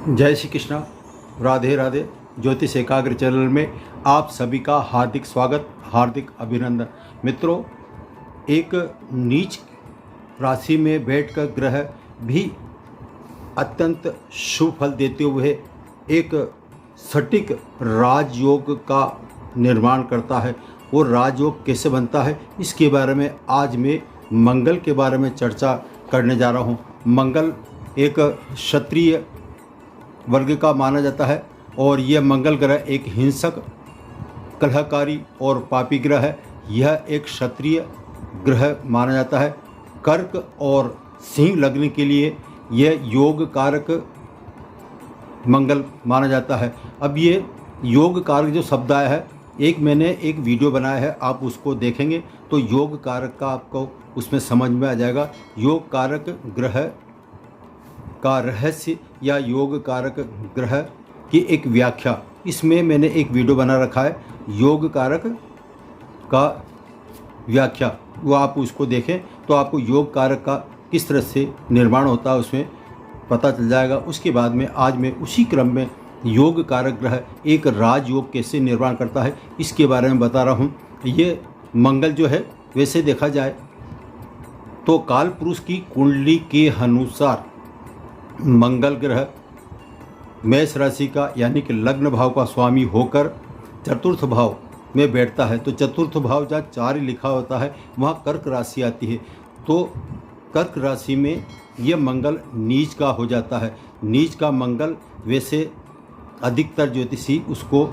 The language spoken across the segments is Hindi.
जय श्री कृष्णा, राधे राधे। ज्योतिष एकाग्र चैनल में आप सभी का हार्दिक स्वागत, हार्दिक अभिनंदन। मित्रों, एक नीच राशि में बैठकर ग्रह भी अत्यंत शुभ फल देते हुए एक सटीक राजयोग का निर्माण करता है। वो राजयोग कैसे बनता है, इसके बारे में आज मैं मंगल के बारे में चर्चा करने जा रहा हूँ। मंगल एक क्षत्रिय वर्ग का माना जाता है और यह मंगल ग्रह एक हिंसक, कलहकारी और पापी ग्रह है। यह एक क्षत्रिय ग्रह माना जाता है। कर्क और सिंह लग्न के लिए यह योग कारक मंगल माना जाता है। अब ये योग कारक जो शब्द आया है, मैंने एक वीडियो बनाया है, आप उसको देखेंगे तो योग कारक का आपको उसमें समझ में आ जाएगा। योग कारक ग्रह का रहस्य या योग कारक ग्रह की एक व्याख्या, इसमें मैंने एक वीडियो बना रखा है, योग कारक का व्याख्या। वो आप उसको देखें तो आपको योग कारक का किस तरह से निर्माण होता है उसमें पता चल जाएगा। उसके बाद में आज मैं उसी क्रम में योग कारक ग्रह एक राजयोग कैसे निर्माण करता है इसके बारे में बता रहा हूँ। ये मंगल जो है, वैसे देखा जाए तो काल पुरुष की कुंडली के अनुसार मंगल ग्रह मेष राशि का यानी कि लग्न भाव का स्वामी होकर चतुर्थ भाव में बैठता है। तो चतुर्थ भाव जहाँ 4 लिखा होता है वहाँ कर्क राशि आती है। तो कर्क राशि में ये मंगल नीच का हो जाता है। नीच का मंगल वैसे अधिकतर ज्योतिषी उसको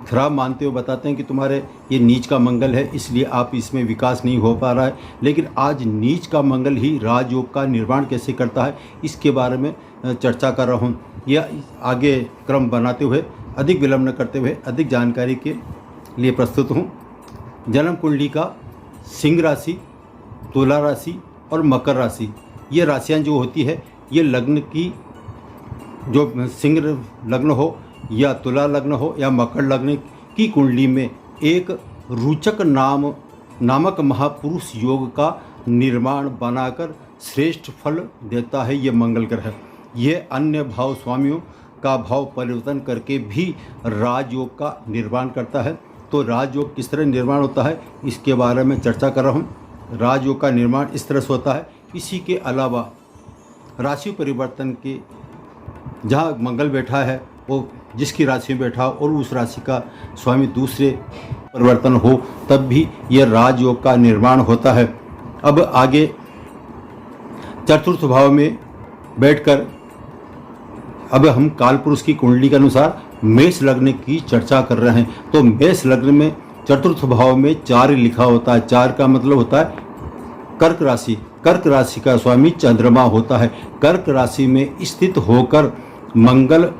खराब मानते हुए बताते हैं कि तुम्हारे ये नीच का मंगल है, इसलिए आप इसमें विकास नहीं हो पा रहा है। लेकिन आज नीच का मंगल ही राजयोग का निर्माण कैसे करता है इसके बारे में चर्चा कर रहा हूँ। यह आगे क्रम बनाते हुए, अधिक विलंब न करते हुए, अधिक जानकारी के लिए प्रस्तुत हूँ। जन्म कुंडली का सिंह राशि, तुला राशि और मकर राशि, ये राशियाँ जो होती है, ये लग्न की, जो सिंह लग्न हो या तुला लग्न हो या मकर लग्न की कुंडली में एक रुचक नामक महापुरुष योग का निर्माण बनाकर श्रेष्ठ फल देता है। ये मंगल ग्रह ये अन्य भाव स्वामियों का भाव परिवर्तन करके भी राजयोग का निर्माण करता है। तो राजयोग किस तरह निर्माण होता है इसके बारे में चर्चा कर रहा हूँ। राजयोग का निर्माण इस तरह से होता है। इसी के अलावा राशि परिवर्तन के, जहाँ मंगल बैठा है वो जिसकी राशि में बैठा और उस राशि का स्वामी दूसरे परिवर्तन हो, तब भी यह राजयोग का निर्माण होता है। अब आगे चतुर्थ भाव में बैठकर अब हम कालपुरुष की कुंडली के अनुसार मेष लग्न की चर्चा कर रहे हैं। तो मेष लग्न में चतुर्थ भाव में 4 लिखा होता है। 4 का मतलब होता है कर्क राशि। कर्क राशि का स्वामी चंद्रमा होता है। कर्क राशि में स्थित होकर मंगल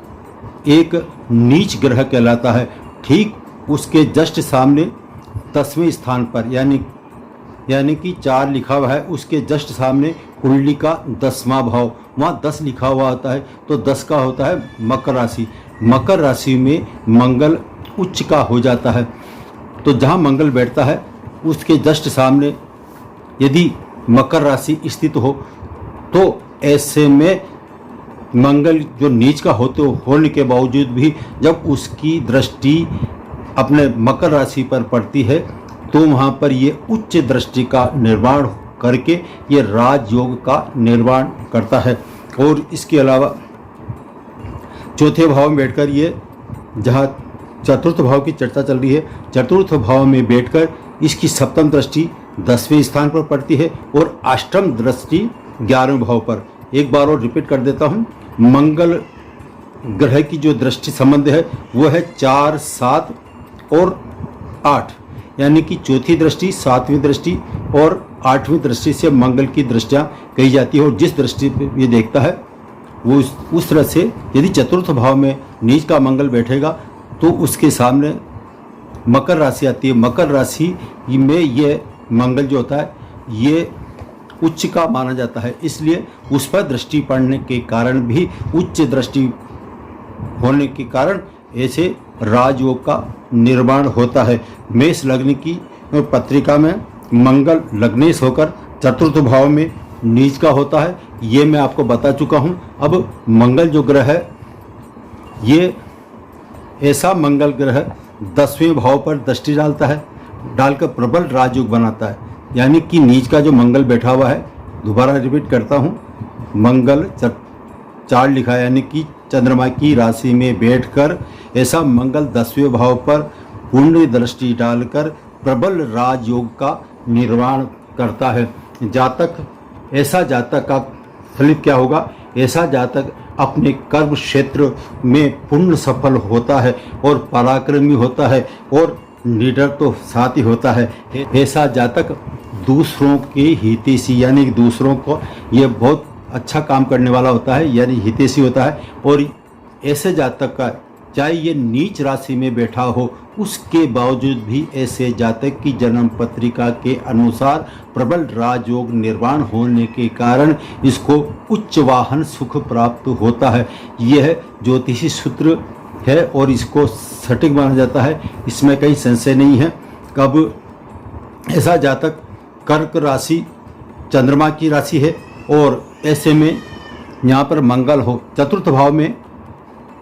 एक नीच ग्रह कहलाता है। ठीक उसके जस्ट सामने 10वें स्थान पर, यानी कि 4 लिखा हुआ है, उसके जस्ट सामने कुंडली का 10वां भाव, वहाँ 10 लिखा हुआ होता है। तो 10 का होता है मकर राशि। मकर राशि में मंगल उच्च का हो जाता है। तो जहाँ मंगल बैठता है उसके जस्ट सामने यदि मकर राशि स्थित हो तो ऐसे में मंगल जो नीच का होने के बावजूद भी जब उसकी दृष्टि अपने मकर राशि पर पड़ती है तो वहाँ पर ये उच्च दृष्टि का निर्माण करके ये राजयोग का निर्माण करता है। और इसके अलावा चौथे भाव में बैठकर ये, जहाँ चतुर्थ भाव की चर्चा चल रही है, चतुर्थ भाव में बैठकर इसकी सप्तम दृष्टि 10वें स्थान पर पड़ती है और अष्टम दृष्टि 11वें भाव पर। एक बार और रिपीट कर देता हूँ। मंगल ग्रह की जो दृष्टि संबंध है वो है 4, 7 और 8, यानी कि चौथी दृष्टि, 7वीं दृष्टि और 8वीं दृष्टि से मंगल की दृष्टियाँ कही जाती है। और जिस दृष्टि पे ये देखता है वो उस तरह से, यदि चतुर्थ भाव में नीच का मंगल बैठेगा तो उसके सामने मकर राशि आती है। मकर राशि में ये मंगल जो होता है ये उच्च का माना जाता है, इसलिए उस पर दृष्टि पड़ने के कारण भी, उच्च दृष्टि होने के कारण ऐसे राजयोग का निर्माण होता है। मेष लग्न की पत्रिका में मंगल लग्नेश होकर चतुर्थ भाव में नीच का होता है, ये मैं आपको बता चुका हूँ। अब मंगल जो ग्रह है ये ऐसा मंगल ग्रह 10वें भाव पर दृष्टि डालकर प्रबल राजयोग बनाता है। यानी कि नीच का जो मंगल बैठा हुआ है, दोबारा रिपीट करता हूँ, मंगल चार्ट लिखा है, यानी कि चंद्रमा की राशि में बैठकर ऐसा मंगल 10वें भाव पर पूर्ण दृष्टि डालकर प्रबल राजयोग का निर्माण करता है। ऐसा जातक का फलित क्या होगा? ऐसा जातक अपने कर्म क्षेत्र में पूर्ण सफल होता है और पराक्रमी होता है और लीडर तो साथ ही होता है। ऐसा जातक दूसरों के हितैषी, यानी दूसरों को ये बहुत अच्छा काम करने वाला होता है, यानी हितैषी होता है। और ऐसे जातक का चाहे ये नीच राशि में बैठा हो, उसके बावजूद भी ऐसे जातक की जन्म पत्रिका के अनुसार प्रबल राजयोग निर्माण होने के कारण इसको उच्च वाहन सुख प्राप्त होता है। यह ज्योतिषी सूत्र है और इसको सटीक माना जाता है, इसमें कहीं संशय नहीं है। कब ऐसा जातक कर्क राशि चंद्रमा की राशि है और ऐसे में यहाँ पर मंगल हो, चतुर्थ भाव में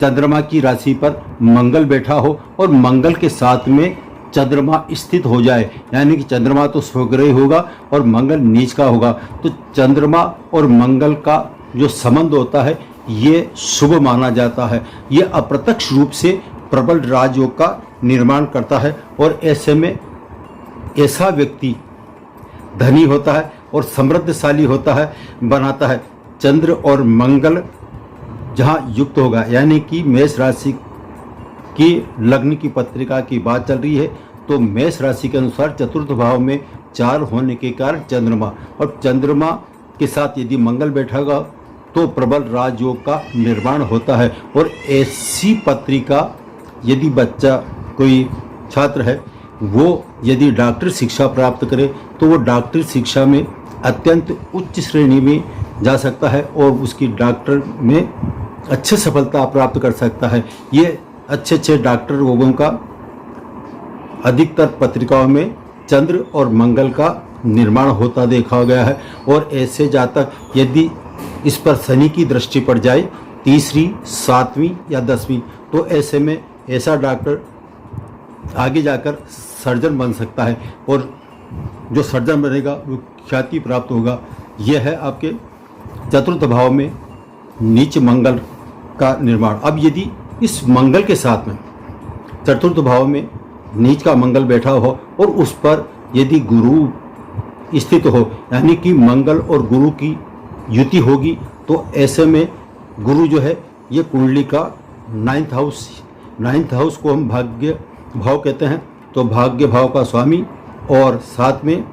चंद्रमा की राशि पर मंगल बैठा हो और मंगल के साथ में चंद्रमा स्थित हो जाए, यानी कि चंद्रमा तो स्वग्रह होगा और मंगल नीच का होगा, तो चंद्रमा और मंगल का जो संबंध होता है ये शुभ माना जाता है। ये अप्रत्यक्ष रूप से प्रबल राजयोग का निर्माण करता है और ऐसे में ऐसा व्यक्ति धनी होता है और समृद्धशाली होता है, बनाता है। चंद्र और मंगल जहाँ युक्त होगा, यानी कि मेष राशि की लग्न की पत्रिका की बात चल रही है, तो मेष राशि के अनुसार चतुर्थ भाव में 4 होने के कारण चंद्रमा के साथ यदि मंगल बैठेगा तो प्रबल राजयोग का निर्माण होता है। और ऐसी पत्रिका यदि बच्चा कोई छात्र है वो यदि डॉक्टर शिक्षा प्राप्त करे तो वो डॉक्टर शिक्षा में अत्यंत उच्च श्रेणी में जा सकता है और उसकी डॉक्टर में अच्छी सफलता प्राप्त कर सकता है। ये अच्छे डॉक्टर लोगों का अधिकतर पत्रिकाओं में चंद्र और मंगल का निर्माण होता देखा गया है। और ऐसे जातक यदि इस पर शनि की दृष्टि पड़ जाए, 3वीं, 7वीं या 10वीं, तो ऐसे में ऐसा डॉक्टर आगे जाकर सर्जन बन सकता है और जो सर्जन बनेगा वो ख्याति प्राप्त होगा। यह है आपके चतुर्थ भाव में नीच मंगल का निर्माण। अब यदि इस मंगल के साथ में चतुर्थ भाव में नीच का मंगल बैठा हो और उस पर यदि गुरु स्थित हो, यानी कि मंगल और गुरु की युति होगी, तो ऐसे में गुरु जो है ये कुंडली का 9th हाउस को हम भाग्य भाव कहते हैं, तो भाग्य भाव का स्वामी और साथ में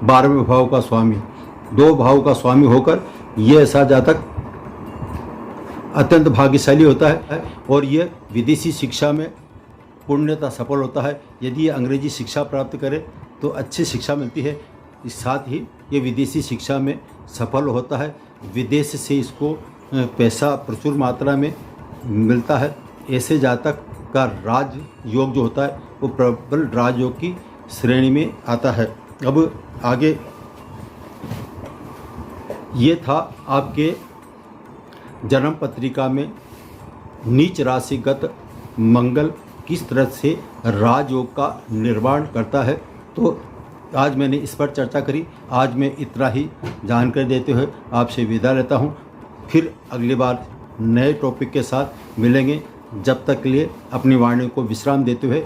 12वें भाव का स्वामी, 2 भाव का स्वामी होकर ये ऐसा जातक अत्यंत भाग्यशाली होता है और ये विदेशी शिक्षा में पूर्णतः सफल होता है। यदि ये अंग्रेजी शिक्षा प्राप्त करे तो अच्छी शिक्षा मिलती है, इस साथ ही ये विदेशी शिक्षा में सफल होता है। विदेश से इसको पैसा प्रचुर मात्रा में मिलता है। ऐसे जातक का राज योग जो होता है वो प्रबल राजयोग की श्रेणी में आता है। अब आगे ये था आपके जन्म पत्रिका में नीच राशिगत मंगल किस तरह से राजयोग का निर्माण करता है। तो आज मैंने इस पर चर्चा करी। आज मैं इतना ही जानकारी देते हुए आपसे विदा लेता हूँ। फिर अगली बार नए टॉपिक के साथ मिलेंगे। जब तक के लिए अपनी वाणी को विश्राम देते हुए